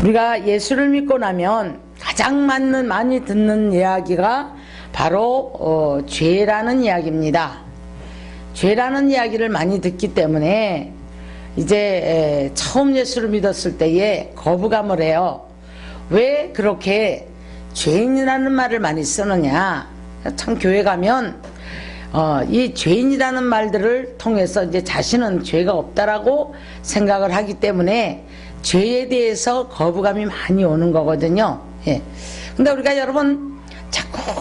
우리가 예수를 믿고 나면 가장 많이 듣는 이야기가 바로 죄라는 이야기입니다. 죄라는 이야기를 많이 듣기 때문에 이제 처음 예수를 믿었을 때에 거부감을 해요. 왜 그렇게 죄인이라는 말을 많이 쓰느냐. 참 교회 가면 이 죄인이라는 말들을 통해서 이제 자신은 죄가 없다라고 생각을 하기 때문에 죄에 대해서 거부감이 많이 오는 거거든요. 예. 근데 우리가 여러분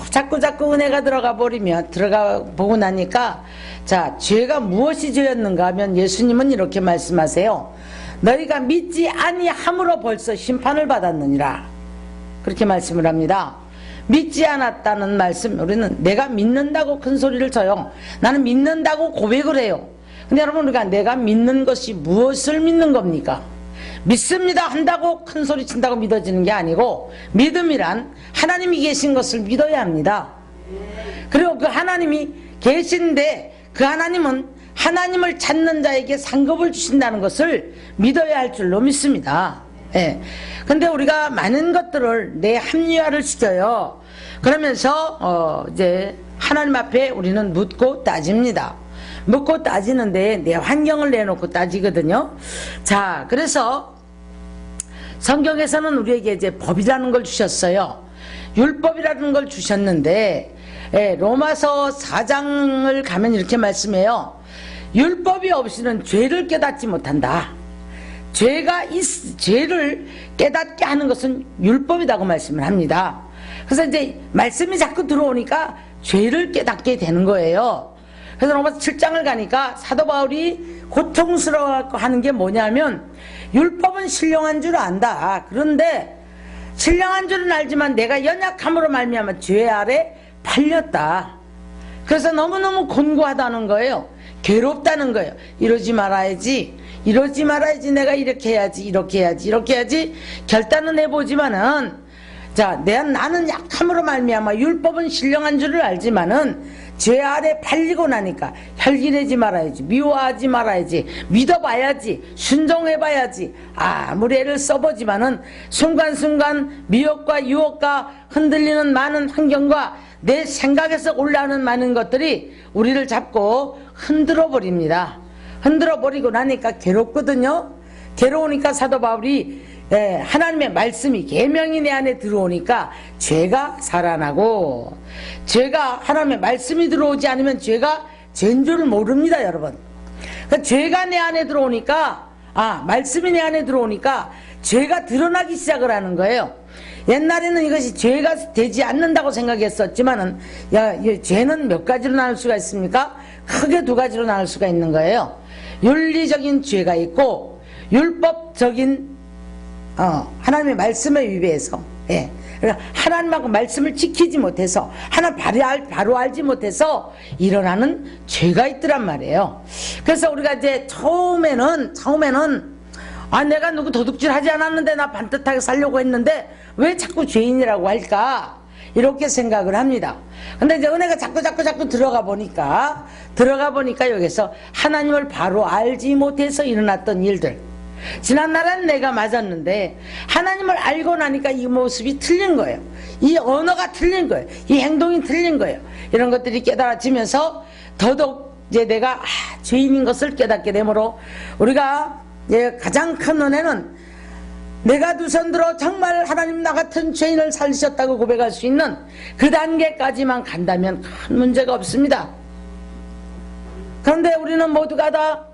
자꾸 은혜가 들어가 보고 나니까, 자, 죄가 무엇이 죄였는가 하면 예수님은 이렇게 말씀하세요. 너희가 믿지 아니함으로 벌써 심판을 받았느니라. 그렇게 말씀을 합니다. 믿지 않았다는 말씀, 우리는 내가 믿는다고 큰 소리를 쳐요. 나는 믿는다고 고백을 해요. 근데 여러분, 우리가 내가 믿는 것이 무엇을 믿는 겁니까? 믿습니다 한다고 큰 소리 친다고 믿어지는 게 아니고, 믿음이란 하나님이 계신 것을 믿어야 합니다. 그리고 그 하나님이 계신데 그 하나님은 하나님을 찾는 자에게 상급을 주신다는 것을 믿어야 할 줄로 믿습니다. 예. 근데 우리가 많은 것들을 내 합리화를 시켜요. 그러면서 이제 하나님 앞에 우리는 묻고 따집니다. 묻고 따지는데 내 환경을 내놓고 따지거든요. 자, 그래서 성경에서는 우리에게 이제 법이라는 걸 주셨어요. 율법이라는 걸 주셨는데, 로마서 4장을 가면 이렇게 말씀해요. 율법이 없이는 죄를 깨닫지 못한다. 죄를 깨닫게 하는 것은 율법이라고 말씀을 합니다. 그래서 이제 말씀이 자꾸 들어오니까 죄를 깨닫게 되는 거예요. 그래서 로마서 7장을 가니까 사도 바울이 고통스러워 하는 게 뭐냐면, 율법은 신령한 줄 안다. 그런데 신령한 줄은 알지만 내가 연약함으로 말미암아 죄 아래 팔렸다. 그래서 너무너무 곤고하다는 거예요. 괴롭다는 거예요. 이러지 말아야지, 내가 이렇게 해야지 결단은 해보지만은, 자, 나는 약함으로 말미암아 율법은 신령한 줄을 알지만은 죄 아래 팔리고 나니까 혈기내지 말아야지, 미워하지 말아야지, 믿어봐야지, 순종해봐야지, 아무리 애를 써보지만은 순간순간 미혹과 유혹과 흔들리는 많은 환경과 내 생각에서 올라오는 많은 것들이 우리를 잡고 흔들어 버립니다. 흔들어 버리고 나니까 괴롭거든요. 괴로우니까 사도 바울이 하나님의 말씀이 계명이 내 안에 들어오니까 죄가 살아나고, 죄가 하나님의 말씀이 들어오지 않으면 죄가 죄인 줄 모릅니다, 여러분. 그러니까 죄가 내 안에 들어오니까, 말씀이 내 안에 들어오니까 죄가 드러나기 시작을 하는 거예요. 옛날에는 이것이 죄가 되지 않는다고 생각했었지만은, 죄는 몇 가지로 나눌 수가 있습니까? 크게 두 가지로 나눌 수가 있는 거예요. 윤리적인 죄가 있고, 율법적인 하나님의 말씀에 위배해서, 그러니까 하나님하고 말씀을 지키지 못해서, 하나님 바로 알지 못해서 일어나는 죄가 있더란 말이에요. 그래서 우리가 이제 처음에는 내가 누구 도둑질 하지 않았는데 나 반듯하게 살려고 했는데 왜 자꾸 죄인이라고 할까, 이렇게 생각을 합니다. 근데 이제 은혜가 자꾸 들어가 보니까 여기서 하나님을 바로 알지 못해서 일어났던 일들, 지난날은 내가 맞았는데 하나님을 알고 나니까 이 모습이 틀린 거예요. 이 언어가 틀린 거예요. 이 행동이 틀린 거예요. 이런 것들이 깨달아지면서 더더욱 이제 내가 죄인인 것을 깨닫게 되므로, 우리가 가장 큰 은혜는 내가 두 손 들어 정말 하나님 나 같은 죄인을 살리셨다고 고백할 수 있는 그 단계까지만 간다면 큰 문제가 없습니다. 그런데 우리는 모두가 다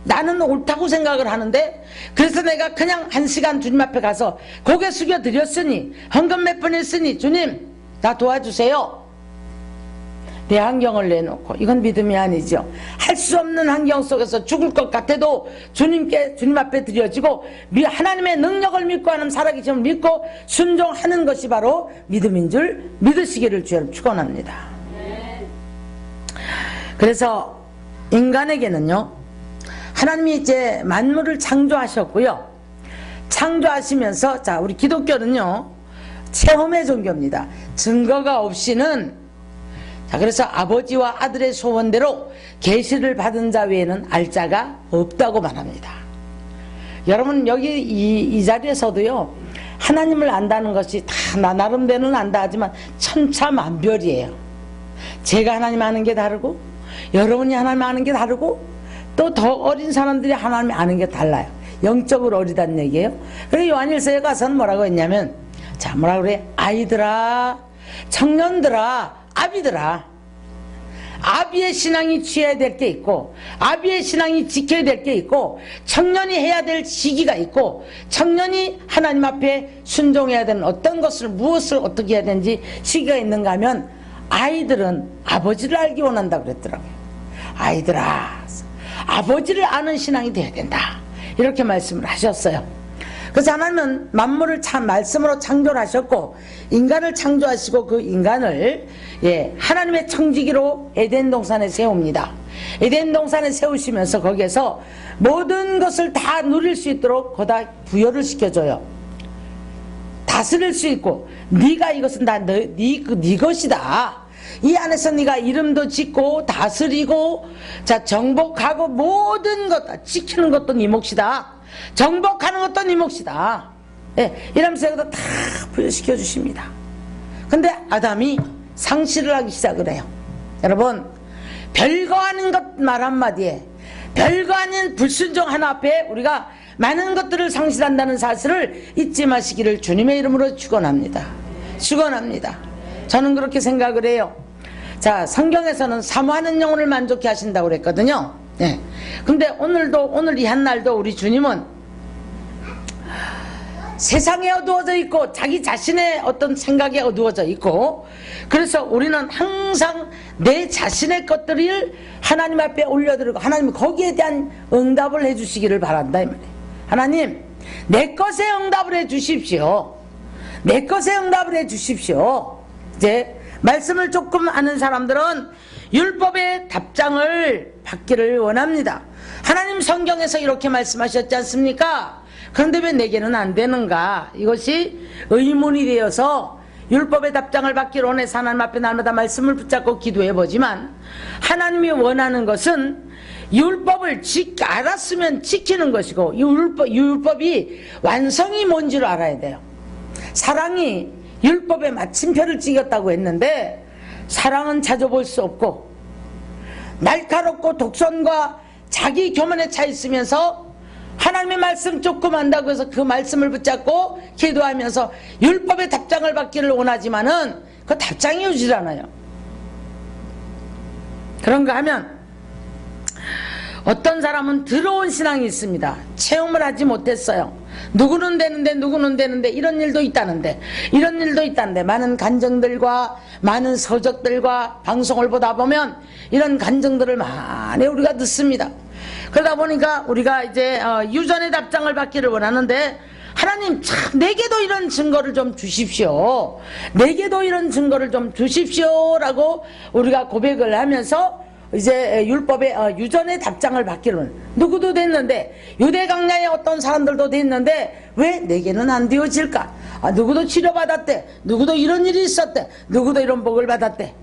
나는 옳다고 생각을 하는데, 그래서 내가 그냥 1시간 주님 앞에 가서 고개 숙여 드렸으니, 헌금 몇 번 했으니, 주님 나 도와주세요, 내 환경을 내놓고, 이건 믿음이 아니죠. 할 수 없는 환경 속에서 죽을 것 같아도 주님 앞에 드려지고 하나님의 능력을 믿고 하는 살아계심을 믿고 순종하는 것이 바로 믿음인 줄 믿으시기를 주여 축원합니다. 그래서 인간에게는요, 하나님이 이제 만물을 창조하셨고요, 창조하시면서, 자, 우리 기독교는요 체험의 종교입니다. 증거가 없이는, 자, 그래서 아버지와 아들의 소원대로 계시를 받은 자 외에는 알 자가 없다고 말합니다. 여러분, 여기 이 자리에서도요, 하나님을 안다는 것이 다 나 나름대로는 안다 하지만 천차만별이에요. 제가 하나님 아는 게 다르고 여러분이 하나님 아는 게 다르고 또 더 어린 사람들이 하나님 아는 게 달라요. 영적으로 어리다는 얘기예요. 그래서 요한일서에 가서는 뭐라고 했냐면, 자, 뭐라 그래? 아이들아, 청년들아, 아비들아. 아비의 신앙이 취해야 될 게 있고, 아비의 신앙이 지켜야 될 게 있고, 청년이 해야 될 시기가 있고, 청년이 하나님 앞에 순종해야 되는 어떤 것을, 무엇을 어떻게 해야 되는지 시기가 있는가 하면, 아이들은 아버지를 알기 원한다고 그랬더라고요. 아이들아, 아버지를 아는 신앙이 돼야 된다, 이렇게 말씀을 하셨어요. 그래서 하나님은 만물을 참 말씀으로 창조를 하셨고 인간을 창조하시고 그 인간을 하나님의 청지기로 에덴 동산에 세웁니다. 에덴 동산에 세우시면서 거기에서 모든 것을 다 누릴 수 있도록 거기다 부여를 시켜줘요. 다스릴 수 있고, 네가 이것은 다 네 것이다. 이 안에서 네가 이름도 짓고 다스리고, 자, 정복하고 모든 것 다 지키는 것도 네 몫이다. 정복하는 것도 네 몫이다. 이러면서 여기다 다 부여시켜 주십니다. 근데 아담이 상실을 하기 시작을 해요. 여러분, 별거 아닌 것 말 한마디에, 별거 아닌 불순종 하나 앞에 우리가 많은 것들을 상실한다는 사실을 잊지 마시기를 주님의 이름으로 축원합니다. 축원합니다. 저는 그렇게 생각을 해요. 자, 성경에서는 사모하는 영혼을 만족케 하신다고 그랬거든요. 근데 오늘 이 한날도 우리 주님은 세상에 어두워져 있고 자기 자신의 어떤 생각에 어두워져 있고, 그래서 우리는 항상 내 자신의 것들을 하나님 앞에 올려드리고 하나님 거기에 대한 응답을 해주시기를 바란다 이 말이에요. 하나님, 내 것에 응답을 해주십시오. 내 것에 응답을 해주십시오. 이제 말씀을 조금 아는 사람들은 율법의 답장을 받기를 원합니다. 하나님 성경에서 이렇게 말씀하셨지 않습니까? 그런데 왜 내게는 안 되는가? 이것이 의문이 되어서 율법의 답장을 받기를 원해서 하나님 앞에 날마다 말씀을 붙잡고 기도해보지만, 하나님이 원하는 것은 율법을 알았으면 지키는 것이고, 율법이 완성이 뭔지를 알아야 돼요. 사랑이 율법에 마침표를 찍었다고 했는데, 사랑은 찾아볼 수 없고 날카롭고 독선과 자기 교만에 차 있으면서 하나님의 말씀 조금 안다고 해서 그 말씀을 붙잡고 기도하면서 율법의 답장을 받기를 원하지만은 그 답장이 오질 않아요. 그런가 하면 어떤 사람은 들어온 신앙이 있습니다. 체험을 하지 못했어요. 누구는 되는데 이런 일도 있다는데 많은 간증들과 많은 서적들과 방송을 보다 보면 이런 간증들을 많이 우리가 듣습니다. 그러다 보니까 우리가 이제 유전의 답장을 받기를 원하는데, 하나님 참 내게도 이런 증거를 좀 주십시오. 내게도 이런 증거를 좀 주십시오라고 우리가 고백을 하면서 이제 율법의 유전의 답장을 받기를, 누구도 됐는데, 유대 강야의 어떤 사람들도 됐는데 왜 내게는 안 되어질까? 누구도 치료받았대, 누구도 이런 일이 있었대, 누구도 이런 복을 받았대.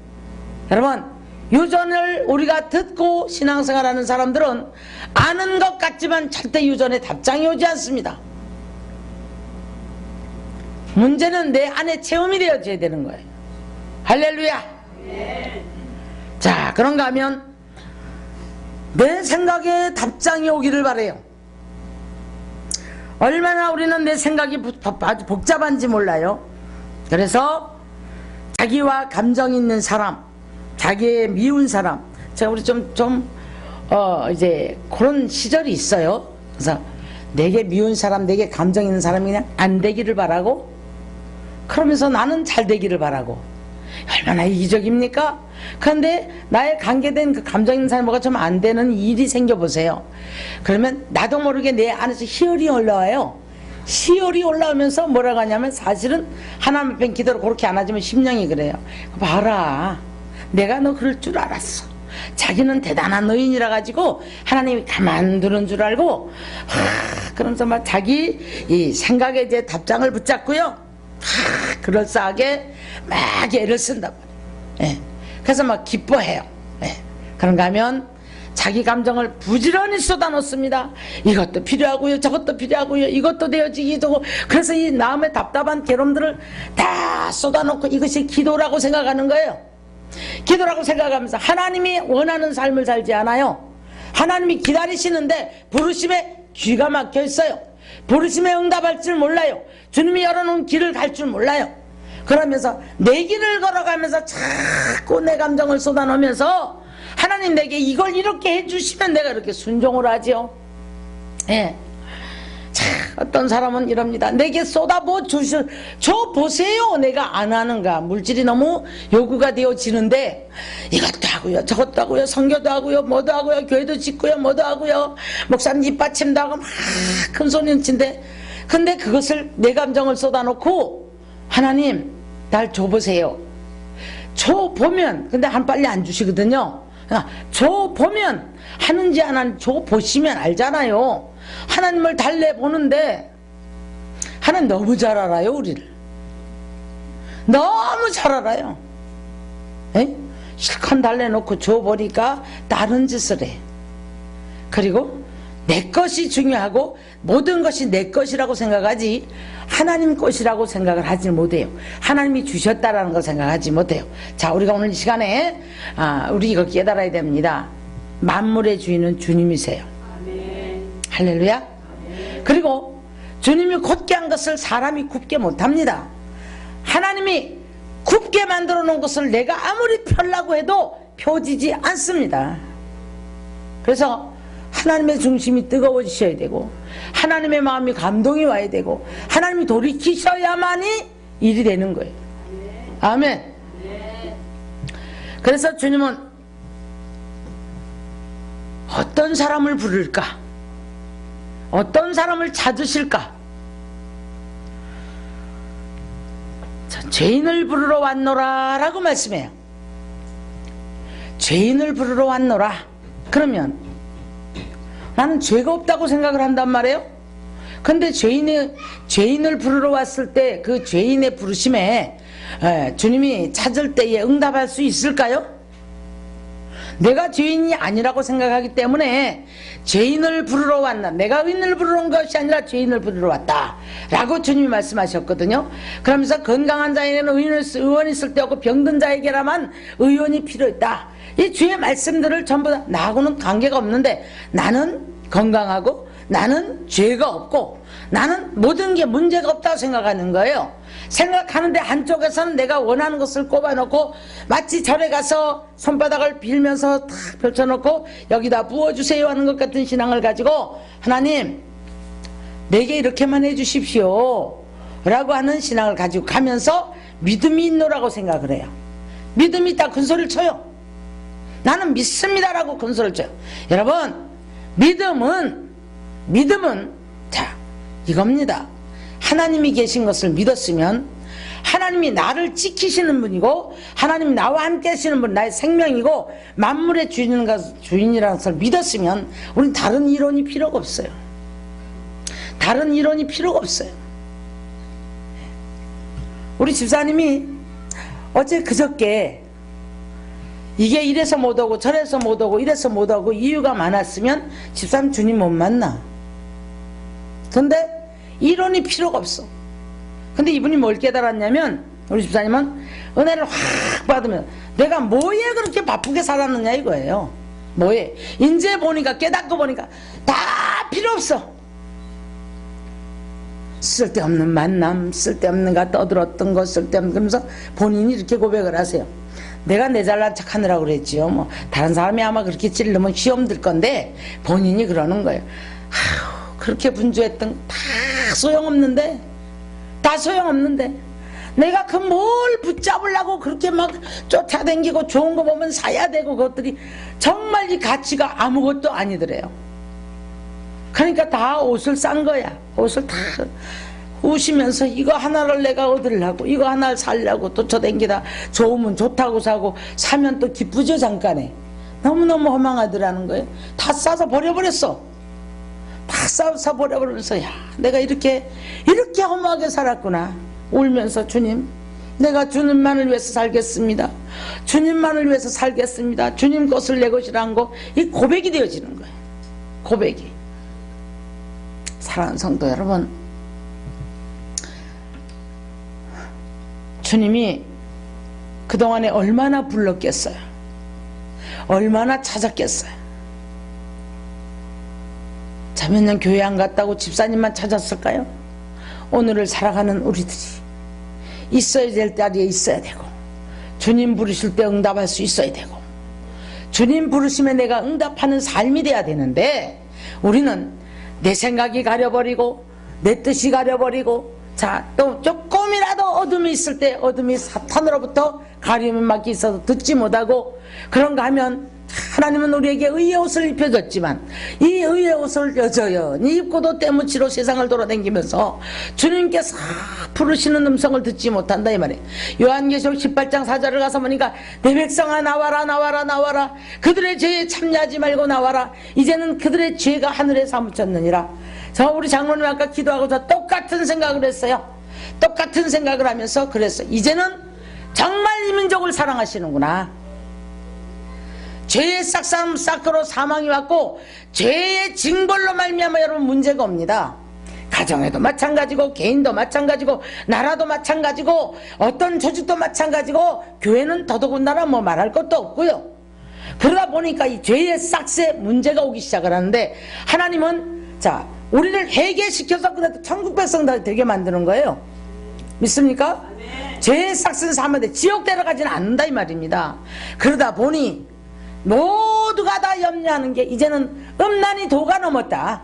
여러분, 유전을 우리가 듣고 신앙생활하는 사람들은 아는 것 같지만 절대 유전의 답장이 오지 않습니다. 문제는 내 안에 체험이 되어져야 되는 거예요. 할렐루야. 자, 그런가 하면 내 생각에 답장이 오기를 바라요. 얼마나 우리는 내 생각이 아주 복잡한지 몰라요. 그래서 자기와 감정 있는 사람, 자기의 미운 사람, 제가 우리 이제 그런 시절이 있어요. 그래서 내게 미운 사람, 내게 감정 있는 사람이 그냥 안 되기를 바라고, 그러면서 나는 잘 되기를 바라고. 얼마나 이기적입니까? 그런데 나의 관계된 그 감정 있는 사람과 좀 안 되는 일이 생겨보세요. 그러면 나도 모르게 내 안에서 희열이 올라와요. 희열이 올라오면서 뭐라고 하냐면, 사실은 하나님 앞에 기도를 그렇게 안 하지만 심령이 그래요. 봐라, 내가 너 그럴 줄 알았어. 자기는 대단한 의인이라 가지고 하나님이 가만두는 줄 알고, 그러면서 막 자기 이 생각에 이제 답장을 붙잡고요, 그럴싸하게 막 애를 쓴단 말이에요. 그래서 막 기뻐해요. 그런가 하면 자기 감정을 부지런히 쏟아놓습니다. 이것도 필요하고요, 저것도 필요하고요, 이것도 되어지기 되고. 그래서 이 마음의 답답한 괴로움들을 다 쏟아놓고 이것이 기도라고 생각하는 거예요. 기도라고 생각하면서 하나님이 원하는 삶을 살지 않아요. 하나님이 기다리시는데 부르심에 귀가 막혀 있어요. 부르심에 응답할 줄 몰라요. 주님이 열어놓은 길을 갈 줄 몰라요. 그러면서 내 길을 걸어가면서 자꾸 내 감정을 쏟아놓으면서 하나님 내게 이걸 이렇게 해주시면 내가 이렇게 순종을 하지요. 예. 자, 어떤 사람은 이럽니다. 내게 쏟아부어 줘 보세요. 내가 안 하는가. 물질이 너무 요구가 되어지는데 이것도 하고요, 저것도 하고요, 선교도 하고요, 뭐도 하고요, 교회도 짓고요, 뭐도 하고요, 목사님 입받침도 하고 막 큰 소리친데, 근데 그것을 내 감정을 쏟아놓고 하나님 날 줘보세요. 줘보면, 근데 빨리 안 주시거든요. 줘보면, 하는지 안 하는지 줘보시면 알잖아요. 하나님을 달래보는데 하나님 너무 잘 알아요. 우리를 너무 잘 알아요. 에? 실컷 달래놓고 줘보니까 다른 짓을 해. 그리고 내 것이 중요하고 모든 것이 내 것이라고 생각하지 하나님 것이라고 생각을 하지 못해요. 하나님이 주셨다라는 걸 생각하지 못해요. 자, 우리가 오늘 이 시간에 우리 이거 깨달아야 됩니다. 만물의 주인은 주님이세요. 아멘. 할렐루야. 아멘. 그리고 주님이 곧게 한 것을 사람이 굽게 못합니다. 하나님이 굽게 만들어 놓은 것을 내가 아무리 펴려고 해도 펴지지 않습니다. 그래서 하나님의 중심이 뜨거워지셔야 되고 하나님의 마음이 감동이 와야 되고 하나님이 돌이키셔야만이 일이 되는 거예요. 아멘. 그래서 주님은 어떤 사람을 부를까? 어떤 사람을 찾으실까? 죄인을 부르러 왔노라 라고 말씀해요. 죄인을 부르러 왔노라. 그러면 나는 죄가 없다고 생각을 한단 말이에요. 근데 죄인을 부르러 왔을 때 그 죄인의 부르심에 주님이 찾을 때에 응답할 수 있을까요? 내가 죄인이 아니라고 생각하기 때문에 죄인을 부르러 왔나, 내가 의인을 부르러 온 것이 아니라 죄인을 부르러 왔다 라고 주님이 말씀하셨거든요. 그러면서 건강한 자에게는 의원이 있을 때 없고 병든 자에게라만 의원이 필요했다. 이 주의 말씀들을 전부 다 나하고는 관계가 없는데 나는 건강하고 나는 죄가 없고 나는 모든 게 문제가 없다고 생각하는 거예요. 생각하는데 한쪽에서는 내가 원하는 것을 꼽아놓고 마치 절에 가서 손바닥을 빌면서 탁 펼쳐놓고 여기다 부어주세요 하는 것 같은 신앙을 가지고 하나님 내게 이렇게만 해주십시오 라고 하는 신앙을 가지고 가면서 믿음이 있노라고 생각을 해요. 믿음이 있다 큰 소리를 쳐요. 나는 믿습니다 라고 큰 소리를 쳐요. 여러분 믿음은 자 이겁니다. 하나님이 계신 것을 믿었으면 하나님이 나를 지키시는 분이고 하나님이 나와 함께 하시는 분, 나의 생명이고 만물의 주인이라는 것을 믿었으면 우리는 다른 이론이 필요가 없어요. 다른 이론이 필요가 없어요. 우리 집사님이 어제 그저께 이게 이래서 못 오고 저래서 못 오고 이래서 못 오고 이유가 많았으면 집사님 주님 못 만나. 근데 이론이 필요가 없어. 근데 이분이 뭘 깨달았냐면 우리 집사님은 은혜를 확 받으면 내가 뭐에 그렇게 바쁘게 살았느냐 이거예요. 뭐에 이제 보니까 깨닫고 보니까 다 필요 없어. 쓸데없는 만남, 쓸데없는가 떠들었던 것, 쓸데없는, 그러면서 본인이 이렇게 고백을 하세요. 내가 내 잘난 척 하느라고 그랬지요. 뭐 다른 사람이 아마 그렇게 찌르면 시험 들 건데 본인이 그러는 거예요. 아휴, 그렇게 분주했던 다 소용없는데, 다 소용없는데 내가 그 뭘 붙잡으려고 그렇게 막 쫓아다니고 좋은 거 보면 사야 되고 그것들이 정말 이 가치가 아무것도 아니더래요. 그러니까 다 옷을 싼 거야. 옷을 다 우시면서 이거 하나를 내가 얻으려고 이거 하나를 살려고 쫓아다니다 좋으면 좋다고 사고 사면 또 기쁘죠. 잠깐에 너무너무 허망하더라는 거예요. 다 싸서 버려버렸어. 다 싸서 버려버리면서 야 내가 이렇게 허무하게 살았구나. 울면서 주님 내가 주님만을 위해서 살겠습니다. 주님만을 위해서 살겠습니다. 주님 것을 내 것이라는 거, 이 고백이 되어지는 거예요. 고백이. 사랑하는 성도 여러분, 주님이 그동안에 얼마나 불렀겠어요? 얼마나 찾았겠어요? 자, 몇 년 교회 안 갔다고 집사님만 찾았을까요? 오늘을 살아가는 우리들이 있어야 될 자리에 있어야 되고, 주님 부르실 때 응답할 수 있어야 되고, 주님 부르시면 내가 응답하는 삶이 돼야 되는데, 우리는 내 생각이 가려버리고 내 뜻이 가려버리고, 자, 또 조금이라도 어둠이 있을 때, 어둠이 사탄으로부터 가림을 막기 있어서 듣지 못하고 그런가 하면, 하나님은 우리에게 의의 옷을 입혀줬지만 이 의의 옷을 여전히 입고도 때묻이로 세상을 돌아다니면서 주님께서 부르시는 음성을 듣지 못한다 이 말이에요. 요한계시록 18장 4절을 가서 보니까 내 백성아 나와라 나와라 나와라, 그들의 죄에 참여하지 말고 나와라, 이제는 그들의 죄가 하늘에 사무쳤느니라. 저 우리 장로님 아까 기도하고서 똑같은 생각을 했어요. 똑같은 생각을 하면서 그랬어요. 이제는 정말 이 민족을 사랑하시는구나. 죄의 싹으로 사망이 왔고 죄의 징벌로 말미암아 여러분 문제가 옵니다. 가정에도 마찬가지고, 개인도 마찬가지고, 나라도 마찬가지고, 어떤 조직도 마찬가지고, 교회는 더더군다나 뭐 말할 것도 없고요. 그러다 보니까 이 죄의 싹에 문제가 오기 시작을 하는데, 하나님은 자, 우리를 회개시켜서 그래도 천국 백성들 되게 만드는 거예요. 믿습니까? 죄의 싹은 사면 돼. 지옥 데려가지는 않는다 이 말입니다. 그러다 보니 모두가 다 염려하는 게, 이제는 음란이 도가 넘었다.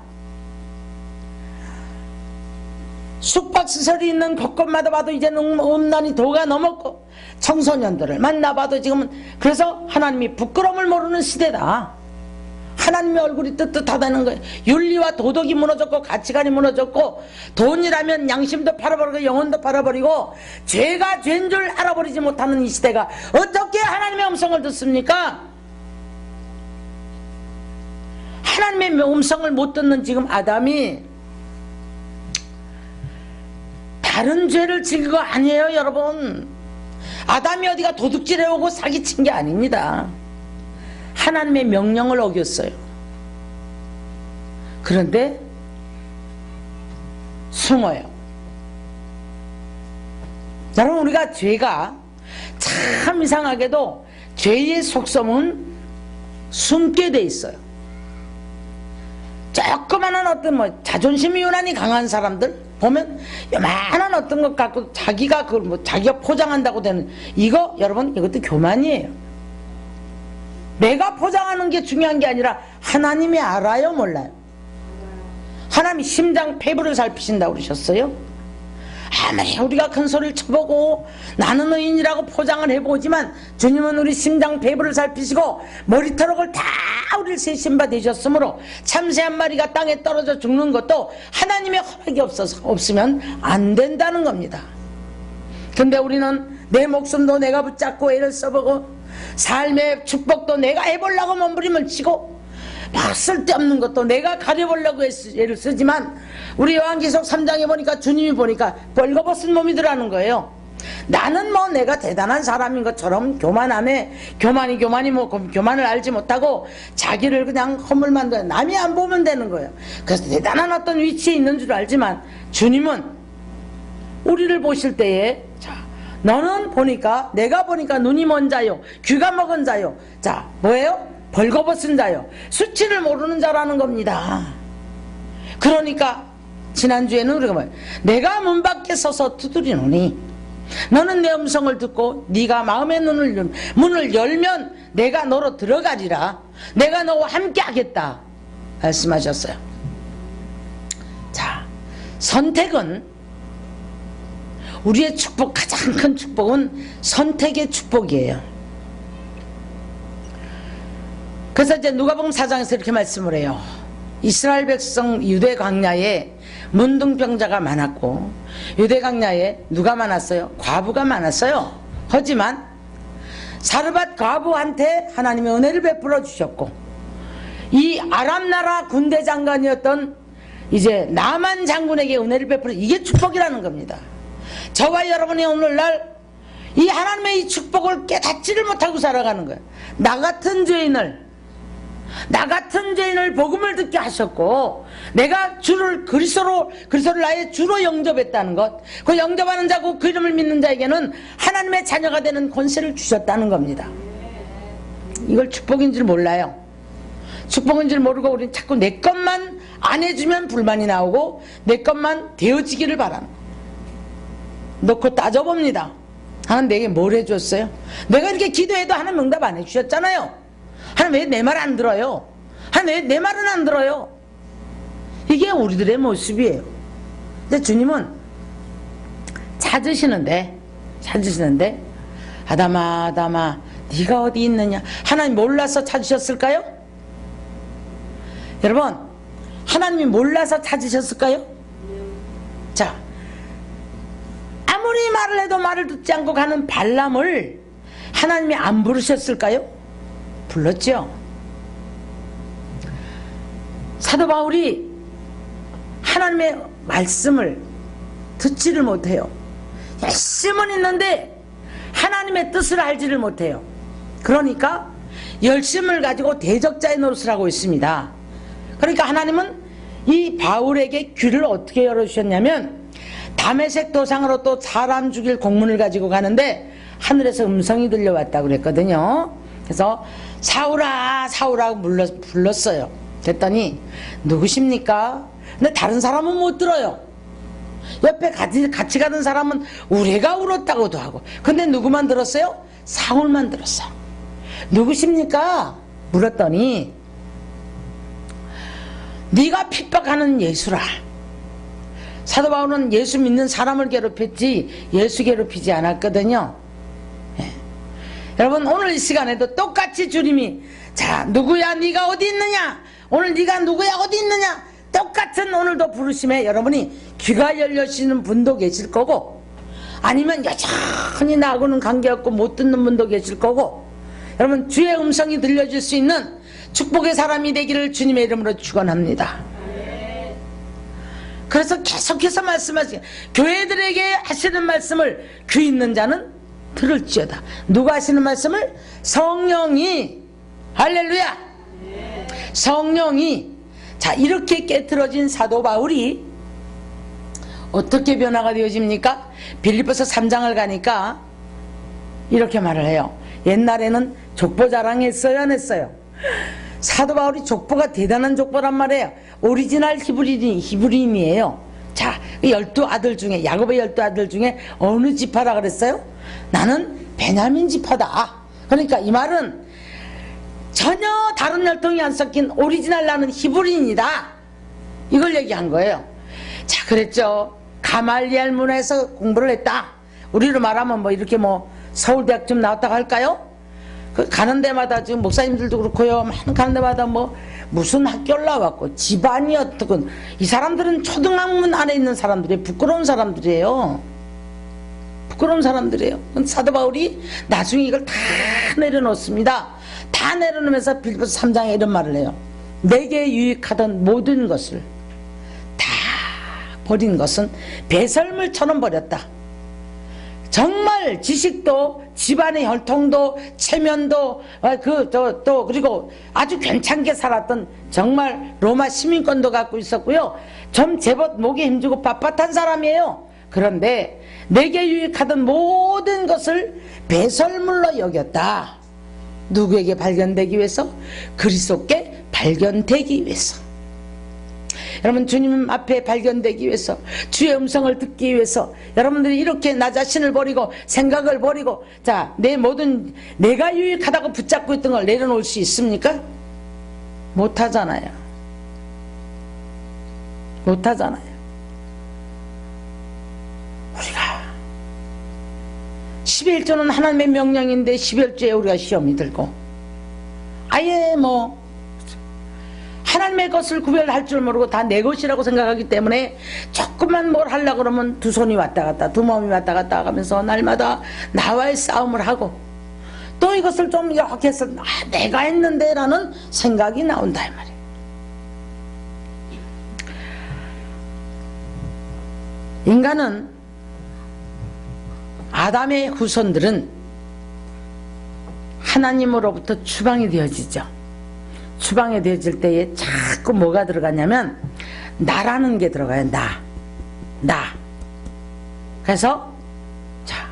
숙박시설이 있는 곳곳마다 봐도 이제는 음란이 도가 넘었고, 청소년들을 만나봐도 지금은, 그래서 하나님이 부끄러움을 모르는 시대다. 하나님의 얼굴이 뜨뜻하다는 거예요. 윤리와 도덕이 무너졌고, 가치관이 무너졌고, 돈이라면 양심도 팔아버리고 영혼도 팔아버리고, 죄가 죄인 줄 알아버리지 못하는 이 시대가 어떻게 하나님의 음성을 듣습니까? 하나님의 음성을 못 듣는 지금 아담이 다른 죄를 지은 거 아니에요 여러분. 아담이 어디가 도둑질해오고 사기친 게 아닙니다. 하나님의 명령을 어겼어요. 그런데 숨어요. 여러분, 우리가 죄가 참 이상하게도 죄의 속성은 숨게 돼 있어요. 조그마한 어떤 뭐 자존심이 유난히 강한 사람들 보면 요만한 어떤 것 갖고 자기가 그걸 뭐 자기가 포장한다고 되는, 이거 여러분, 이것도 교만이에요. 내가 포장하는 게 중요한 게 아니라 하나님이 알아요 몰라요? 하나님이 심장 폐부를 살피신다고 그러셨어요. 아무리 우리가 큰 소리를 쳐보고 나는 의인이라고 포장을 해보지만 주님은 우리 심장 폐부를 살피시고 머리털을 다 우리를 세신바 되셨으므로 참새 한 마리가 땅에 떨어져 죽는 것도 하나님의 허락이 없으면 안 된다는 겁니다. 근데 우리는 내 목숨도 내가 붙잡고 애를 써보고 삶의 축복도 내가 해보려고 몸부림을 치고 막 쓸데없는 것도 내가 가려보려고 애를 쓰지만, 우리 요한계시록 3장에 보니까 주님이 보니까 벌거벗은 몸이더라는 거예요. 나는 뭐 내가 대단한 사람인 것처럼 교만함에 교만이 뭐 교만을 알지 못하고 자기를 그냥 허물만 둬, 남이 안 보면 되는 거예요. 그래서 대단한 어떤 위치에 있는 줄 알지만 주님은 우리를 보실 때에, 자, 너는 보니까, 내가 보니까 눈이 먼 자요, 귀가 먹은 자요, 자, 뭐예요? 벌거벗은 자요, 수치를 모르는 자라는 겁니다. 그러니까 지난주에는 우리가 뭐예요? 내가 문 밖에 서서 두드리노니 너는 내 음성을 듣고 네가 마음의 문을 열면 내가 너로 들어가리라. 내가 너와 함께 하겠다 말씀하셨어요. 자, 선택은, 우리의 축복, 가장 큰 축복은 선택의 축복이에요. 그래서 이제 누가복음 4장에서 이렇게 말씀을 해요. 이스라엘 백성 유대 광야에 문둥병자가 많았고, 유대 광야에 누가 많았어요? 과부가 많았어요. 하지만 사르밧 과부한테 하나님의 은혜를 베풀어 주셨고, 이 아람 나라 군대 장관이었던 이제 나만 장군에게 은혜를 베풀어, 이게 축복이라는 겁니다. 저와 여러분이 오늘날 이 하나님의 이 축복을 깨닫지를 못하고 살아가는 거예요. 나 같은 죄인을 복음을 듣게 하셨고, 내가 주를 그리스도를 나의 주로 영접했다는 것, 그 영접하는 자고 그 이름을 믿는 자에게는 하나님의 자녀가 되는 권세를 주셨다는 겁니다. 이걸 축복인 줄 몰라요. 축복인 줄 모르고 우리는 자꾸 내 것만 안 해주면 불만이 나오고 내 것만 되어지기를 바라는 거예요. 놓고 따져봅니다. 하나님 내게 뭘 해줬어요? 내가 이렇게 기도해도 하나님 응답 안 해주셨잖아요. 하나님 왜 내 말 안 들어요? 하나님 왜 내 말은 안 들어요? 이게 우리들의 모습이에요. 근데 주님은 찾으시는데 아담아 네가 어디 있느냐? 하나님 몰라서 찾으셨을까요? 여러분, 하나님이 몰라서 찾으셨을까요? 자, 아무리 말을 해도 말을 듣지 않고 가는 발람을 하나님이 안 부르셨을까요? 불렀죠. 사도 바울이 하나님의 말씀을 듣지를 못해요. 열심은 있는데 하나님의 뜻을 알지를 못해요. 그러니까 열심을 가지고 대적자의 노릇을 하고 있습니다. 그러니까 하나님은 이 바울에게 귀를 어떻게 열어주셨냐면, 다메섹 도상으로 또 사람 죽일 공문을 가지고 가는데 하늘에서 음성이 들려왔다고 그랬거든요. 그래서 사울아 불렀어요. 그랬더니 누구십니까? 근데 다른 사람은 못 들어요. 옆에 같이 가던 사람은 우레가 울었다고도 하고, 근데 누구만 들었어요? 사울만 들었어요. 누구십니까? 물었더니 네가 핍박하는 예수라. 사도 바울은 예수 믿는 사람을 괴롭혔지 예수 괴롭히지 않았거든요. 예. 여러분, 오늘 이 시간에도 똑같이 주님이, 자, 누구야 네가 어디 있느냐, 오늘 네가 누구야 어디 있느냐, 똑같은 오늘도 부르심에 여러분이 귀가 열려지는 분도 계실 거고, 아니면 여전히 나하고는 관계없고 못 듣는 분도 계실 거고, 여러분 주의 음성이 들려줄 수 있는 축복의 사람이 되기를 주님의 이름으로 축원합니다. 그래서 계속해서 말씀하시고, 교회들에게 하시는 말씀을 귀 있는 자는 들을지어다. 누가 하시는 말씀을? 성령이. 할렐루야. 성령이. 자, 이렇게 깨트러진 사도 바울이 어떻게 변화가 되어집니까? 빌립보서 3장을 가니까 이렇게 말을 해요. 옛날에는 족보 자랑했어요, 안 했어요? 사도 바울이 족보가 대단한 족보란 말이에요. 오리지널 히브리인이에요. 자, 12아들 중에, 야곱의 12아들 중에 어느 지파라 그랬어요? 나는 베냐민 지파다. 그러니까 이 말은 전혀 다른 혈통이 안 섞인 오리지널 나는 히브리인이다, 이걸 얘기한 거예요. 자, 그랬죠. 가말리엘 문화에서 공부를 했다. 우리로 말하면 뭐 이렇게 뭐 서울대학 좀 나왔다고 할까요? 그 가는 데마다 지금 목사님들도 그렇고요, 많은 가는 데마다 뭐 무슨 학교를 나왔고 집안이 어떻고, 이 사람들은 초등학문 안에 있는 사람들이에요. 부끄러운 사람들이에요. 부끄러운 사람들이에요. 사도 바울이 나중에 이걸 다 내려놓습니다. 다 내려놓으면서 빌립보서 3장에 이런 말을 해요. 내게 유익하던 모든 것을 다 버린 것은 배설물처럼 버렸다. 정말 지식도 집안의 혈통도 체면도 그리고 아주 괜찮게 살았던 정말 로마 시민권도 갖고 있었고요, 좀 제법 목에 힘주고 빳빳한 사람이에요. 그런데 내게 유익하던 모든 것을 배설물로 여겼다. 누구에게 발견되기 위해서? 그리스도께 발견되기 위해서. 여러분, 주님 앞에 발견되기 위해서, 주의 음성을 듣기 위해서 여러분들이 이렇게 나 자신을 버리고 생각을 버리고, 자, 내 모든 내가 유익하다고 붙잡고 있던 걸 내려놓을 수 있습니까? 못하잖아요. 못하잖아요. 우리가 11조는 하나님의 명령인데 11조에 우리가 시험이 들고, 아예 뭐 하나님의 것을 구별할 줄 모르고 다 내 것이라고 생각하기 때문에 조금만 뭘 하려고 그러면 두 손이 왔다 갔다, 두 마음이 왔다 갔다 하면서 날마다 나와의 싸움을 하고, 또 이것을 좀 이렇게 해서 내가 했는데 라는 생각이 나온다 이 말이에요. 인간은 아담의 후손들은 하나님으로부터 추방이 되어지죠. 추방이 되어질 때에 자꾸 뭐가 들어가냐면 나라는 게 들어가요. 나. 그래서 자,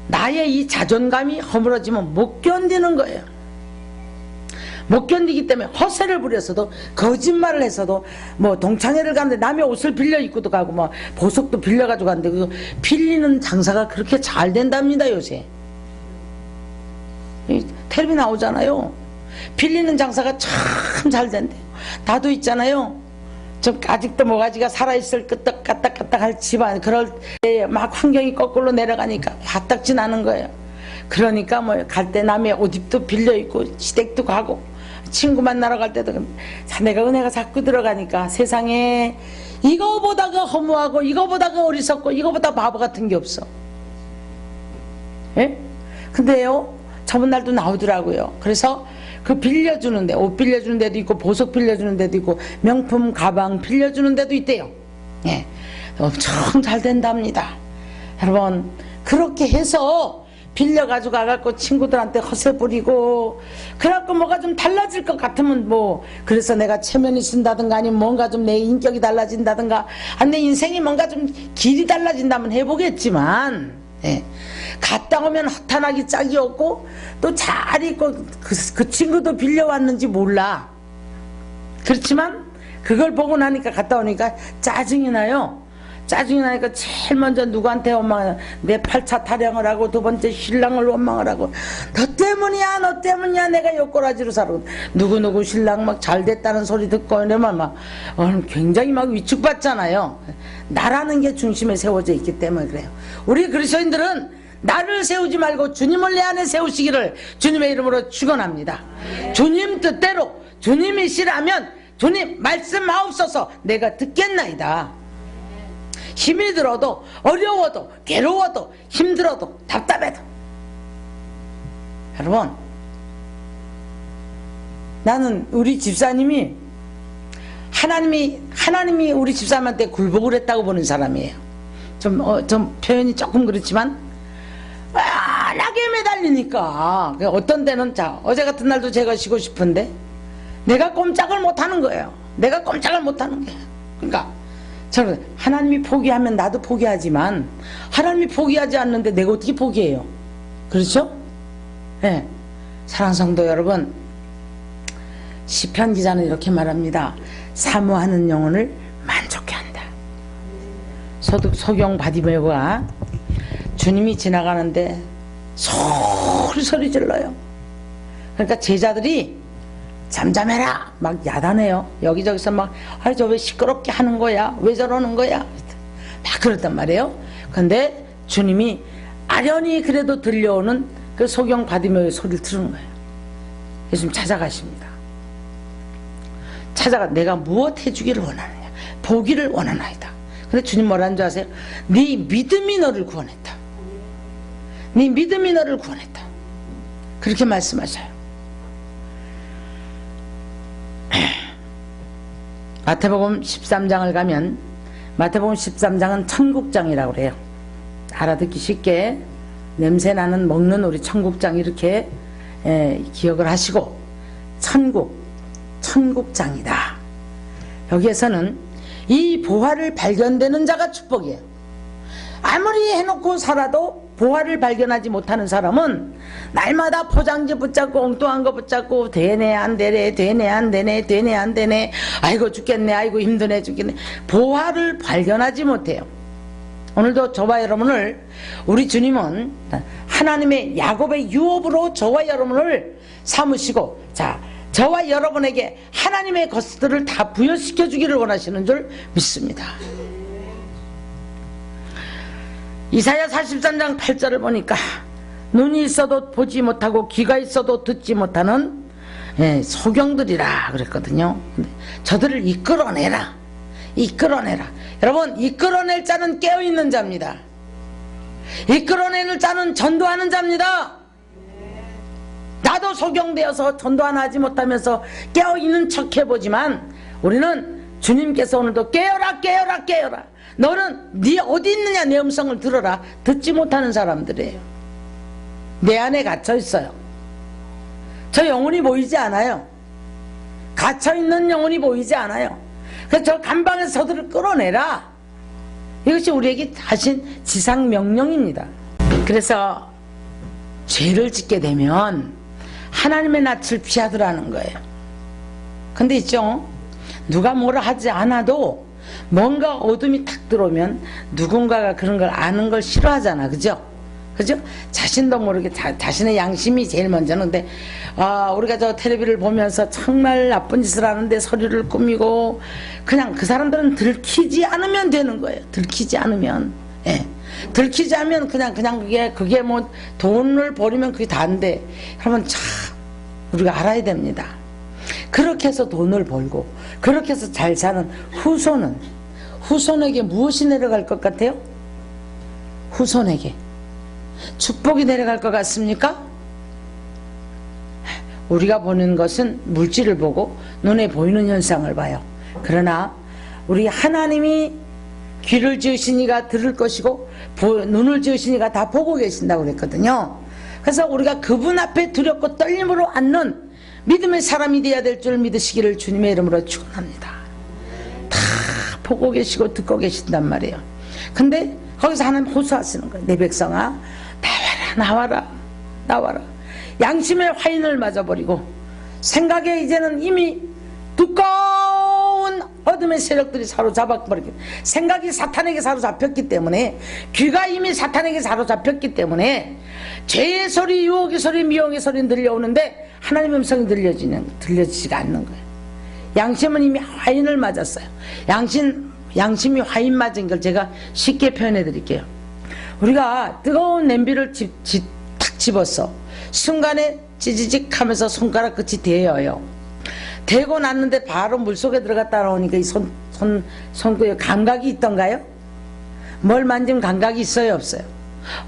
나의 이 자존감이 허물어지면 못 견디는 거예요. 못 견디기 때문에 허세를 부려서도, 거짓말을 해서도, 뭐 동창회를 가는데 남의 옷을 빌려 입고도 가고, 뭐 보석도 빌려가지고 가는데 그 빌리는 장사가 그렇게 잘 된답니다. 요새 텔레비 나오잖아요. 빌리는 장사가 참 잘 된대요. 나도 있잖아요. 좀 아직도 모가지가 살아있을 끄떡까딱까딱 할 집안, 그럴 때 막 환경이 거꾸로 내려가니까 화딱지 나는 거예요. 그러니까 뭐 갈 때 남의 옷입도 빌려 입고 시댁도 가고, 친구 만나러 갈 때도 내가 은혜가 자꾸 들어가니까 세상에 이거보다가 허무하고 이거보다가 어리석고 이거보다 바보 같은 게 없어. 예? 근데요, 저번 날도 나오더라고요. 그래서 그 빌려주는데, 옷 빌려주는 데도 있고 보석 빌려주는 데도 있고 명품 가방 빌려주는 데도 있대요. 예, 엄청 잘 된답니다. 여러분, 그렇게 해서 빌려가지고 가갖고 친구들한테 허세 부리고, 그래갖고 뭐가 좀 달라질 것 같으면 뭐, 그래서 내가 체면이 쓴다든가 아니면 뭔가 좀 내 인격이 달라진다든가, 내 인생이 뭔가 좀 길이 달라진다면 해보겠지만, 예, 갔다 오면 허탄하기 짝이 없고 또 잘 있고 그 친구도 빌려왔는지 몰라. 그렇지만 그걸 보고 나니까, 갔다 오니까 짜증이 나요. 짜증이 나니까 제일 먼저 누구한테 원망을, 내 8차 타령을 하고, 두 번째 신랑을 원망을 하고, 너 때문이야 내가 욕꼬라지로 살고, 누구누구 신랑 막 잘 됐다는 소리 듣고 이러면 막 굉장히 막 위축받잖아요. 나라는 게 중심에 세워져 있기 때문에 그래요. 우리 그리스도인들은 나를 세우지 말고 주님을 내 안에 세우시기를 주님의 이름으로 축원합니다. 주님 뜻대로 주님이시라면 주님 말씀하옵소서 내가 듣겠나이다. 힘이 들어도, 어려워도, 괴로워도, 힘들어도, 답답해도. 여러분, 나는 우리 집사님이 하나님이 우리 집사님한테 굴복을 했다고 보는 사람이에요. 좀 표현이 조금 그렇지만 워낙에 매달리니까 어떤 때는, 자, 어제 같은 날도 제가 쉬고 싶은데 내가 꼼짝을 못하는 거예요. 내가 꼼짝을 못하는 거예요. 그러니까 저는 하나님이 포기하면 나도 포기하지만 하나님이 포기하지 않는데 내가 어떻게 포기해요? 그렇죠? 네. 사랑하는 성도 여러분, 시편 기자는 이렇게 말합니다. 사모하는 영혼을 만족해 한다. 소경 바디메오가 주님이 지나가는데 소리 질러요. 그러니까 제자들이 잠잠해라 막 야단해요. 여기저기서 막, 저 왜 시끄럽게 하는 거야, 왜 저러는 거야, 막 그랬단 말이에요. 근데 주님이 아련히 그래도 들려오는 그 소경 바디메오의 소리를 들은 거예요. 예수님 찾아가십니다. 찾아가 내가 무엇 해주기를 원하느냐, 보기를 원하나이다. 근데 주님 뭐라는 줄 아세요? 네 믿음이 너를 구원했다. 네 믿음이 너를 구원했다. 그렇게 말씀하셔요. 마태복음 13장을 가면, 마태복음 13장은 천국장이라고 그래요. 알아듣기 쉽게 냄새나는 먹는 우리 천국장 이렇게 기억을 하시고, 천국장이다. 여기에서는 이 보화를 발견되는 자가 축복이에요. 아무리 해놓고 살아도 보화를 발견하지 못하는 사람은 날마다 포장지 붙잡고 엉뚱한 거 붙잡고 되네 안 되네 아이고 죽겠네, 아이고 힘드네 죽겠네, 보화를 발견하지 못해요. 오늘도 저와 여러분을, 우리 주님은 하나님의 야곱의 유업으로 저와 여러분을 삼으시고, 자, 저와 여러분에게 하나님의 것들을 다 부여시켜 주기를 원하시는 줄 믿습니다. 이사야 43장 8절을 보니까 눈이 있어도 보지 못하고 귀가 있어도 듣지 못하는 소경들이라 그랬거든요. 근데 저들을 이끌어내라. 여러분, 이끌어낼 자는 깨어있는 자입니다. 이끌어내는 자는 전도하는 자입니다. 나도 소경되어서 전도 하나 하지 못하면서 깨어있는 척 해보지만, 우리는 주님께서 오늘도 깨어라 너는 네 어디 있느냐 내 음성을 들어라. 듣지 못하는 사람들이에요. 내 안에 갇혀 있어요. 저 영혼이 보이지 않아요. 갇혀있는 영혼이 보이지 않아요. 그래서 저 감방에서 저들을 끌어내라. 이것이 우리에게 하신 지상 명령입니다. 그래서 죄를 짓게 되면 하나님의 낯을 피하더라는 거예요. 근데 있죠, 누가 뭐라 하지 않아도 뭔가 어둠이 탁 들어오면 누군가가 그런 걸 아는 걸 싫어하잖아. 그죠? 그죠? 자신도 모르게 자신의 양심이 제일 먼저는. 근데 우리가 저 텔레비를 보면서 정말 나쁜 짓을 하는데 서류를 꾸미고, 그냥 그 사람들은 들키지 않으면 되는 거예요. 들키지 않으면. 예. 들키지 않으면 그냥 그게 뭐 돈을 버리면 그게 다인데, 그러면 참 우리가 알아야 됩니다. 그렇게 해서 돈을 벌고 그렇게 해서 잘 사는 후손에게 무엇이 내려갈 것 같아요? 후손에게 축복이 내려갈 것 같습니까? 우리가 보는 것은 물질을 보고 눈에 보이는 현상을 봐요. 그러나 우리 하나님이 귀를 지으신 이가 들을 것이고 눈을 지으신 이가 다 보고 계신다고 그랬거든요. 그래서 우리가 그분 앞에 두렵고 떨림으로 앉는 믿음의 사람이 되어야 될 줄 믿으시기를 주님의 이름으로 축원합니다. 다 보고 계시고 듣고 계신단 말이에요. 근데 거기서 하나님 호소하시는 거예요. 내 백성아, 나와라. 양심의 화인을 맞아버리고 생각에 이제는 이미 두꺼운 어둠의 세력들이 사로잡아버리고, 생각이 사탄에게 사로잡혔기 때문에, 귀가 이미 사탄에게 사로잡혔기 때문에 죄의 소리, 유혹의 소리, 미혹의 소리는 들려오는데 하나님의 음성이 들려지지가 않는 거예요. 양심은 이미 화인을 맞았어요. 양심이 화인 맞은 걸 제가 쉽게 표현해 드릴게요. 우리가 뜨거운 냄비를 탁 집었어. 순간에 찌지직 하면서 손가락 끝이 데여요. 대고 났는데 바로 물속에 들어갔다 나오니까 이 손구에 감각이 있던가요? 뭘 만지면 감각이 있어요, 없어요?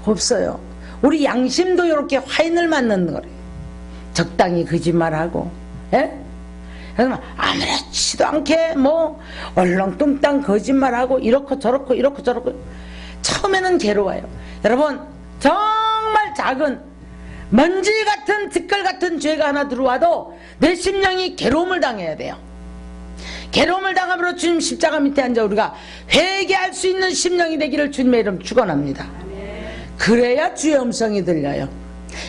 없어요. 우리 양심도 이렇게 화인을 맞는 거래요. 적당히 거짓말하고, 예? 그래서 아무렇지도 않게 뭐 얼렁뚱땅 거짓말하고 이렇고 저렇고 처음에는 괴로워요. 여러분, 정말 작은 먼지 같은 티끌 같은 죄가 하나 들어와도 내 심령이 괴로움을 당해야 돼요. 괴로움을 당함으로 주님 십자가 밑에 앉아 우리가 회개할 수 있는 심령이 되기를 주님의 이름 축원합니다. 그래야 주의 음성이 들려요.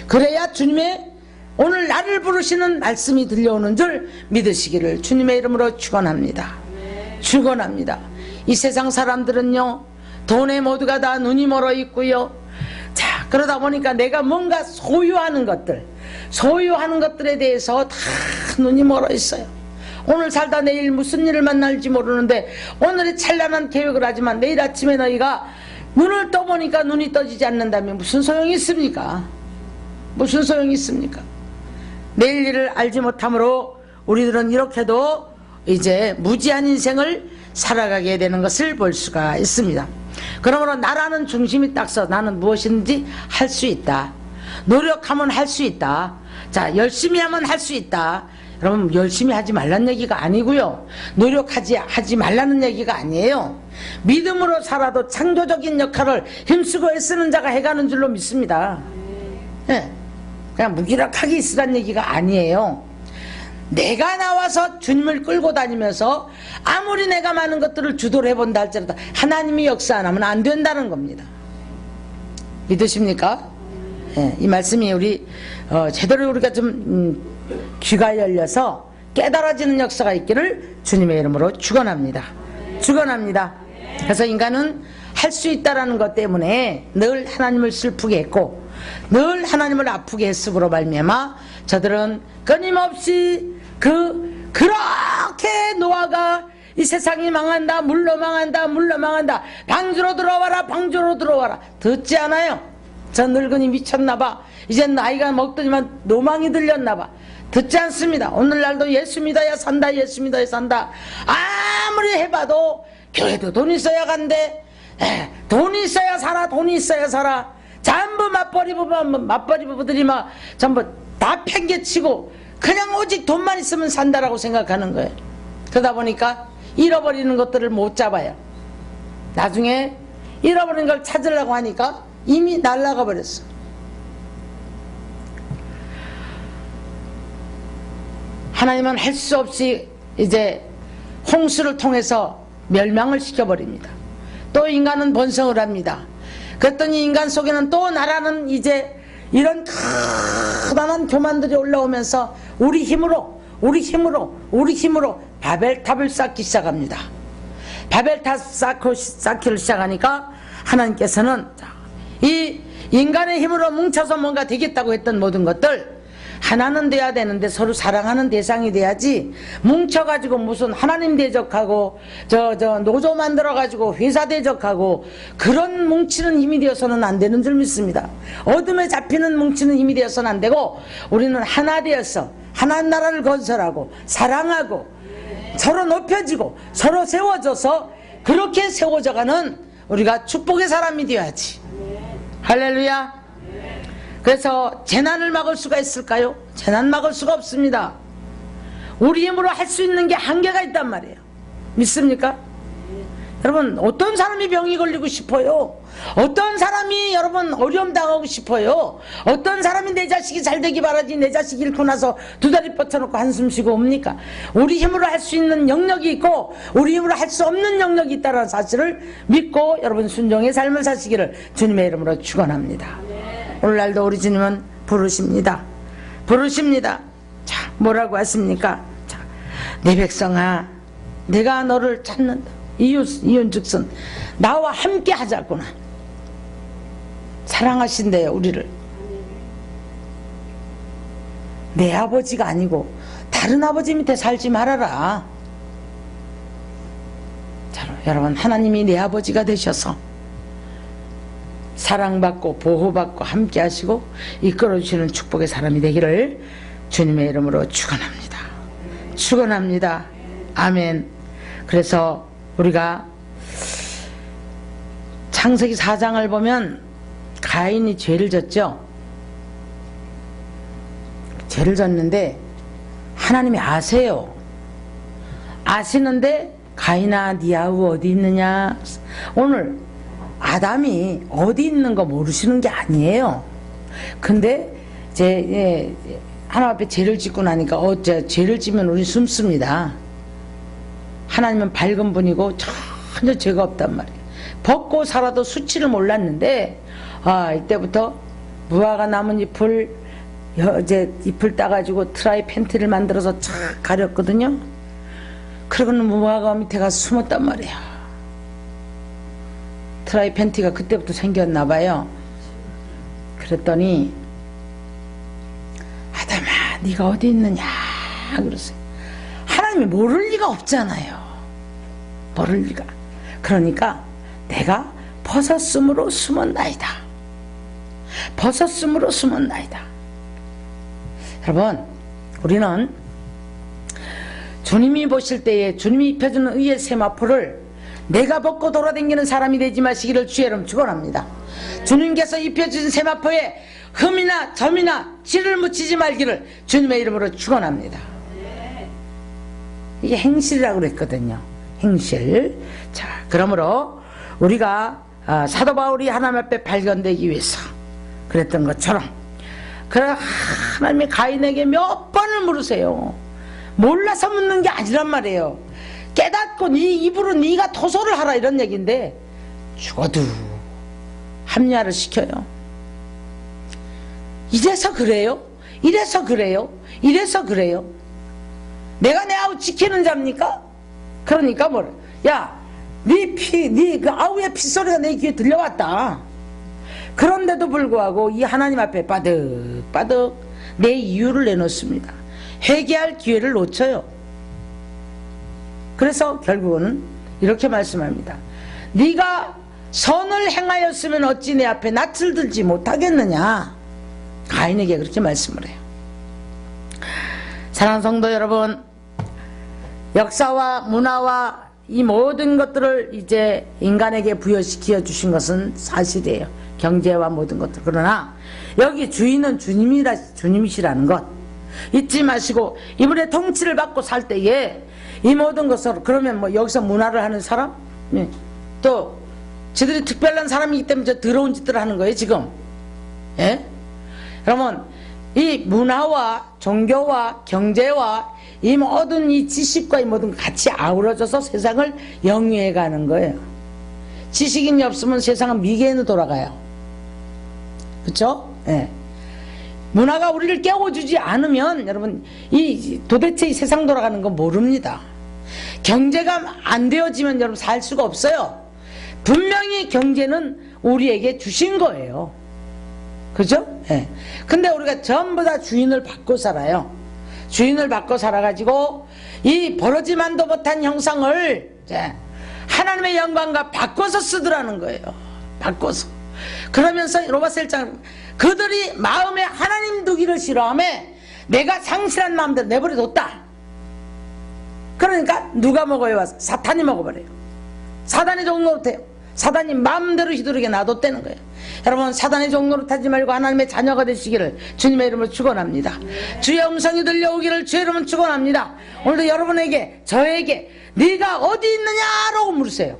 그래야 주님의 오늘 나를 부르시는 말씀이 들려오는 줄 믿으시기를 주님의 이름으로 축원합니다. 축원합니다. 이 세상 사람들은요, 돈에 모두가 다 눈이 멀어 있고요. 자, 그러다 보니까 내가 뭔가 소유하는 것들에 대해서 다 눈이 멀어 있어요. 오늘 살다 내일 무슨 일을 만날지 모르는데 오늘의 찬란한 계획을 하지만 내일 아침에 너희가 눈을 떠보니까 눈이 떠지지 않는다면 무슨 소용이 있습니까? 무슨 소용이 있습니까? 내일 일을 알지 못하므로 우리들은 이렇게도 이제 무지한 인생을 살아가게 되는 것을 볼 수가 있습니다. 그러므로 나라는 중심이 딱 서 나는 무엇인지 할 수 있다. 노력하면 할 수 있다. 자, 열심히 하면 할 수 있다. 여러분, 열심히 하지 말라는 얘기가 아니고요, 노력하지 말라는 얘기가 아니에요. 믿음으로 살아도 창조적인 역할을 힘쓰고 애쓰는 자가 해가는 줄로 믿습니다. 네. 그냥 무기력하게 있으란 얘기가 아니에요. 내가 나와서 주님을 끌고 다니면서 아무리 내가 많은 것들을 주도를 해본다 할지라도 하나님이 역사 안 하면 안 된다는 겁니다. 믿으십니까? 네, 이 말씀이 우리 제대로 우리가 좀 귀가 열려서 깨달아지는 역사가 있기를 주님의 이름으로 축원합니다. 축원합니다. 그래서 인간은 할 수 있다라는 것 때문에 늘 하나님을 슬프게 했고 늘 하나님을 아프게 했음으로 말미암아 저들은 끊임없이 그렇게 노아가 이 세상이 망한다, 물로 망한다, 방주로 들어와라 듣지 않아요. 저 늙은이 미쳤나봐, 이제 나이가 먹더니만 노망이 들렸나봐, 듣지 않습니다. 오늘날도 예수 믿어야 산다, 아무리 해봐도 교회도 돈 있어야 간대, 돈 있어야 살아. 전부 맞벌이 부부들이 막 전부 다 팽개치고 그냥 오직 돈만 있으면 산다라고 생각하는 거예요. 그러다 보니까 잃어버리는 것들을 못 잡아요. 나중에 잃어버린 걸 찾으려고 하니까 이미 날아가 버렸어. 하나님은 할 수 없이 이제 홍수를 통해서 멸망을 시켜버립니다. 또 인간은 번성을 합니다. 그랬더니 인간 속에는 또 나라는 이제 이런 커다란 교만들이 올라오면서 우리 힘으로 바벨탑을 쌓기 시작합니다. 바벨탑 쌓기를 시작하니까 하나님께서는 이 인간의 힘으로 뭉쳐서 뭔가 되겠다고 했던 모든 것들 하나는 돼야 되는데 서로 사랑하는 대상이 돼야지, 뭉쳐가지고 무슨 하나님 대적하고 노조 만들어가지고 회사 대적하고 그런 뭉치는 힘이 되어서는 안 되는 줄 믿습니다. 어둠에 잡히는 뭉치는 힘이 되어서는 안 되고, 우리는 하나 되어서 하나님 나라를 건설하고 사랑하고 서로 높여지고 서로 세워져서 그렇게 세워져가는 우리가 축복의 사람이 되어야지. 할렐루야. 그래서 재난을 막을 수가 있을까요? 재난 막을 수가 없습니다. 우리 힘으로 할 수 있는 게 한계가 있단 말이에요. 믿습니까? 여러분, 어떤 사람이 병이 걸리고 싶어요? 어떤 사람이 여러분 어려움 당하고 싶어요? 어떤 사람이 내 자식이 잘 되기 바라지 내 자식 잃고 나서 두 다리 뻗쳐놓고 한숨 쉬고 옵니까? 우리 힘으로 할 수 있는 영역이 있고 우리 힘으로 할 수 없는 영역이 있다는 사실을 믿고 여러분 순종의 삶을 사시기를 주님의 이름으로 축원합니다. 오늘날도 우리 주님은 부르십니다. 자, 뭐라고 하십니까? 자, 내 백성아, 내가 너를 찾는다. 이윤즉슨 나와 함께 하자꾸나. 사랑하신대요, 우리를. 내 아버지가 아니고 다른 아버지 밑에 살지 말아라. 자, 여러분, 하나님이 내 아버지가 되셔서 사랑받고 보호받고 함께 하시고 이끌어주시는 축복의 사람이 되기를 주님의 이름으로 축원합니다. 아멘. 그래서 우리가 창세기 4장을 보면 가인이 죄를 졌죠. 죄를 졌는데 하나님이 아세요. 아시는데 가인아 네 아우 어디 있느냐. 오늘 아담이 어디 있는 거 모르시는 게 아니에요. 근데 하나님 앞에 죄를 짓고 나니까 죄를 지면 우리 숨습니다. 하나님은 밝은 분이고 전혀 죄가 없단 말이에요. 벗고 살아도 수치를 몰랐는데 이때부터 무화과 나뭇잎을 잎을 따가지고 트라이 팬티를 만들어서 착 가렸거든요. 그러고는 무화과 밑에 가서 숨었단 말이에요. 트라이 팬티가 그때부터 생겼나봐요. 그랬더니 아담아 네가 어디 있느냐 그러세요. 하나님이 모를 리가 없잖아요. 모를 리가. 그러니까 내가 벗었으므로 숨었나이다. 여러분, 우리는 주님이 보실 때에 주님이 입혀주는 의의 세마포를 내가 벗고 돌아다니는 사람이 되지 마시기를 주의 이름 축원합니다. 주님께서 입혀주신 세마포에 흠이나 점이나 칠을 묻히지 말기를 주님의 이름으로 축원합니다. 이게 행실이라고 그랬거든요. 행실. 자, 그러므로 우리가 사도 바울이 하나님 앞에 발견되기 위해서 그랬던 것처럼 하나님이 가인에게 몇 번을 물으세요. 몰라서 묻는 게 아니란 말이에요. 깨닫고 네 입으로 네가 토소를 하라 이런 얘기인데 죽어도 합리화를 시켜요. 이래서 그래요? 내가 내 아우 지키는 자입니까? 그러니까 뭐래? 야, 네 그 아우의 핏소리가 내 귀에 들려왔다. 그런데도 불구하고 이 하나님 앞에 빠득빠득 내 이유를 내놓습니다. 회개할 기회를 놓쳐요. 그래서 결국은 이렇게 말씀합니다. 네가 선을 행하였으면 어찌 내 앞에 낯을 들지 못하겠느냐. 가인에게 그렇게 말씀을 해요. 사랑하는 성도 여러분, 역사와 문화와 이 모든 것들을 이제 인간에게 부여시켜 주신 것은 사실이에요. 경제와 모든 것들. 그러나 여기 주인은 주님이시라는 것 잊지 마시고 이분의 통치를 받고 살 때에 이 모든 것을, 그러면 뭐 여기서 문화를 하는 사람, 또 저들이 특별한 사람이기 때문에 저 더러운 짓들을 하는 거예요 지금. 예? 그러면 이 문화와 종교와 경제와 이 모든 이 지식과 이 모든 같이 아우러져서 세상을 영위해 가는 거예요. 지식인이 없으면 세상은 미개인으로 돌아가요. 그렇죠? 예. 문화가 우리를 깨워주지 않으면 여러분 이 도대체 이 세상 돌아가는 거 모릅니다. 경제가 안 되어지면 여러분 살 수가 없어요. 분명히 경제는 우리에게 주신 거예요. 그죠? 예. 근데 우리가 전부 다 주인을 받고 살아요. 주인을 받고 살아가지고 이 벌어지만도 못한 형상을 이제 하나님의 영광과 바꿔서 쓰더라는 거예요. 바꿔서. 그러면서 로마서 1장 그들이 마음에 하나님 두기를 싫어하며 내가 상실한 마음대로 내버려뒀다. 그러니까 누가 먹어요? 와서 사탄이 먹어버려요. 사단의 종노릇해요. 사단이 마음대로 휘두르게 놔뒀다는 거예요. 여러분 사단의 종노릇하지 말고 하나님의 자녀가 되시기를 주님의 이름으로 축원합니다. 주의 음성이 들려오기를 주의 이름으로 축원합니다. 오늘도 여러분에게 저에게 네가 어디 있느냐라고 물으세요.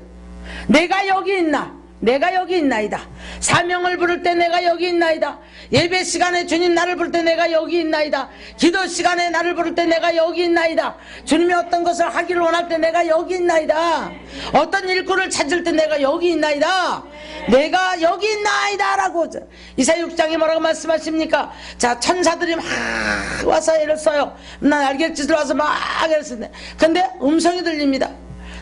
내가 여기 있나? 내가 여기 있나이다. 사명을 부를 때 내가 여기 있나이다. 예배 시간에 주님 나를 부를 때 내가 여기 있나이다. 기도 시간에 나를 부를 때 내가 여기 있나이다. 주님이 어떤 것을 하기를 원할 때 내가 여기 있나이다. 어떤 일꾼을 찾을 때 내가 여기 있나이다. 내가 여기 있나이다 라고 이사야 6장에 뭐라고 말씀하십니까? 자, 천사들이 막 와서 애를 써요. 난 알겠지들 와서 막 애를 쓰네. 근데 음성이 들립니다.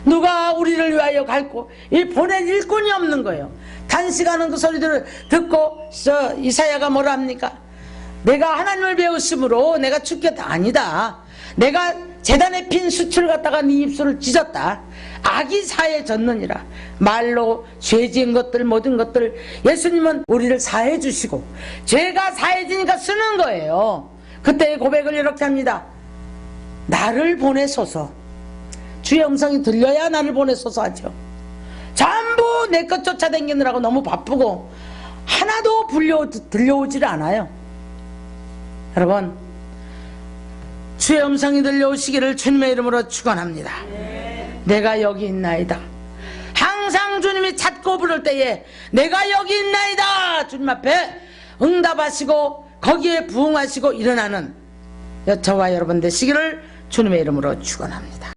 누가 우리를 위하여 갈고 이 보낸 일꾼이 없는 거예요. 단시간은 그 소리들을 듣고 이사야가 뭐라 합니까? 내가 하나님을 배웠으므로 내가 죽겠다. 아니다. 내가 제단에 핀 수치를 갖다가 네 입술을 찢었다. 악이 사해 졌느니라. 말로 죄 지은 것들 모든 것들 예수님은 우리를 사해 주시고 죄가 사해지니까 쓰는 거예요. 그때의 고백을 이렇게 합니다. 나를 보내소서. 주의 음성이 들려야 나를 보내소서 하죠. 전부 내 것 쫓아다니느라고 너무 바쁘고 하나도 들려오질 않아요. 여러분 주의 음성이 들려오시기를 주님의 이름으로 축원합니다. 내가 여기 있나이다. 항상 주님이 찾고 부를 때에 내가 여기 있나이다. 주님 앞에 응답하시고 거기에 부응하시고 일어나는 저와 여러분 되시기를 주님의 이름으로 축원합니다.